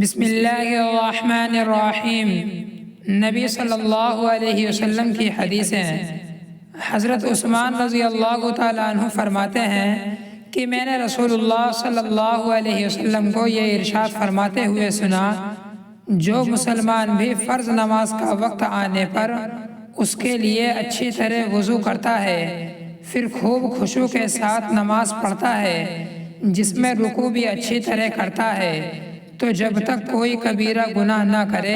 بسم اللہ الرحمن الرحیم۔ نبی صلی اللہ علیہ وسلم کی حدیثیں۔ حضرت عثمان رضی اللہ تعالیٰ عنہ فرماتے ہیں کہ میں نے رسول اللہ صلی اللہ علیہ وسلم کو یہ ارشاد فرماتے ہوئے سنا، جو مسلمان بھی فرض نماز کا وقت آنے پر اس کے لیے اچھی طرح وضو کرتا ہے، پھر خوب خشوع کے ساتھ نماز پڑھتا ہے، جس میں رکوع بھی اچھی طرح کرتا ہے، تو جب تک کوئی کبیرہ گناہ نہ کرے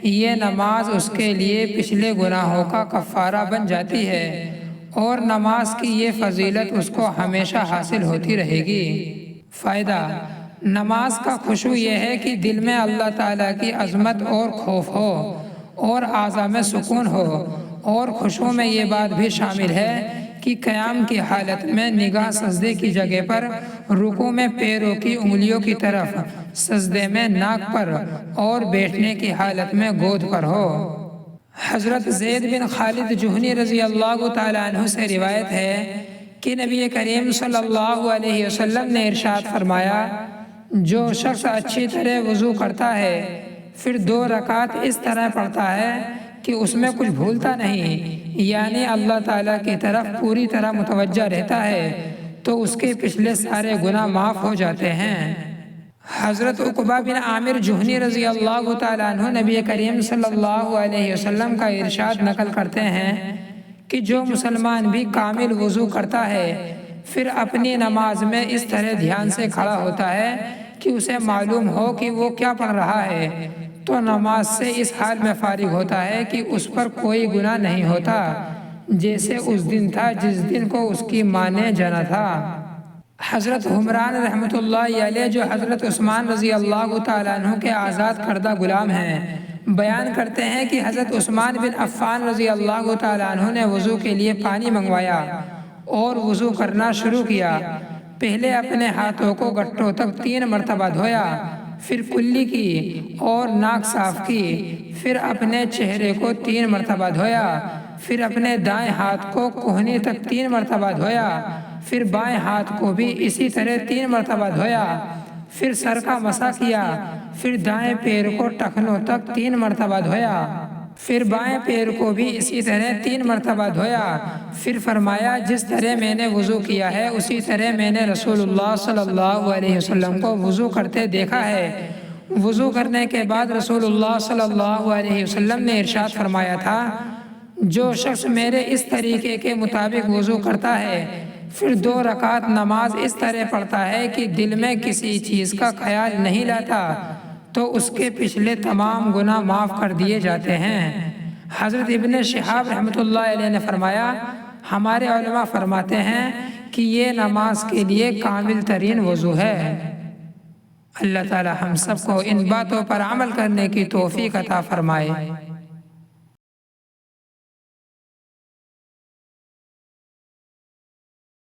یہ نماز اس کے لیے پچھلے گناہوں کا کفارہ بن جاتی ہے، اور نماز کی یہ فضیلت اس کو ہمیشہ حاصل ہوتی رہے گی۔ فائدہ: نماز کا خشوع یہ ہے کہ دل میں اللہ تعالیٰ کی عظمت اور خوف ہو اور اعضاء میں سکون ہو، اور خشوع میں یہ بات بھی شامل ہے کہ قیام کی حالت میں نگاہ سجدے کی جگہ پر، رکوع میں پیروں کی انگلیوں کی طرف، سجدے میں ناک پر، اور بیٹھنے کی حالت میں گود پر ہو۔ حضرت زید بن خالد جہنی رضی اللہ تعالیٰ عنہ سے روایت ہے کہ نبی کریم صلی اللہ علیہ وسلم نے ارشاد فرمایا، جو شخص اچھی طرح وضو کرتا ہے پھر 2 رکعت اس طرح پڑھتا ہے کہ اس میں کچھ بھولتا نہیں، یعنی اللہ تعالیٰ کی طرف پوری طرح متوجہ رہتا ہے، تو اس کے پچھلے سارے گناہ معاف ہو جاتے ہیں۔ حضرت عقبہ بن عامر جہنی رضی اللہ تعالیٰ عنہ نبی کریم صلی اللہ علیہ وسلم کا ارشاد نقل کرتے ہیں کہ جو مسلمان بھی کامل وضو کرتا ہے پھر اپنی نماز میں اس طرح دھیان سے کھڑا ہوتا ہے کہ اسے معلوم ہو کہ وہ کیا پڑھ رہا ہے، تو نماز سے اس حال میں فارغ ہوتا ہے کہ اس پر کوئی گناہ نہیں ہوتا، جیسے اس دن تھا جس دن کو اس کی ماں نے جنا تھا۔ حضرت حمران رحمۃ اللہ علیہ، جو حضرت عثمان رضی اللہ تعالیٰ عنہ کے آزاد کردہ غلام ہیں، بیان کرتے ہیں کہ حضرت عثمان بن عفان رضی اللہ تعالیٰ عنہ نے وضو کے لیے پانی منگوایا اور وضو کرنا شروع کیا۔ پہلے اپنے ہاتھوں کو گٹھوں تک 3 مرتبہ دھویا، پھر کلی کی اور ناک صاف کی، پھر اپنے چہرے کو 3 مرتبہ دھویا، پھر اپنے دائیں ہاتھ کو کہنی تک 3 مرتبہ دھویا، پھر بائیں ہاتھ کو بھی اسی طرح 3 مرتبہ دھویا، پھر سر کا مسح کیا، پھر دائیں پیر کو ٹخنوں تک 3 مرتبہ دھویا، پھر بائیں پیر کو بھی اسی طرح 3 مرتبہ دھویا، پھر فرمایا، جس طرح میں نے وضو کیا ہے اسی طرح میں نے رسول اللہ صلی اللہ علیہ وسلم کو وضو کرتے دیکھا ہے۔ وضو کرنے کے بعد رسول اللہ صلی اللہ علیہ وسلم نے ارشاد فرمایا تھا، جو شخص میرے اس طریقے کے مطابق وضو کرتا ہے پھر 2 رکعت نماز اس طرح پڑھتا ہے کہ دل میں کسی چیز کا خیال نہیں لاتا، تو اس کے پچھلے تمام گناہ معاف کر دیے جاتے ہیں۔ حضرت ابن شہاب رحمۃ اللہ علیہ نے فرمایا، ہمارے علماء فرماتے ہیں کہ یہ نماز کے لیے کامل ترین وضو ہے۔ اللہ تعالی ہم سب کو ان باتوں پر عمل کرنے کی توفیق عطا فرمائے۔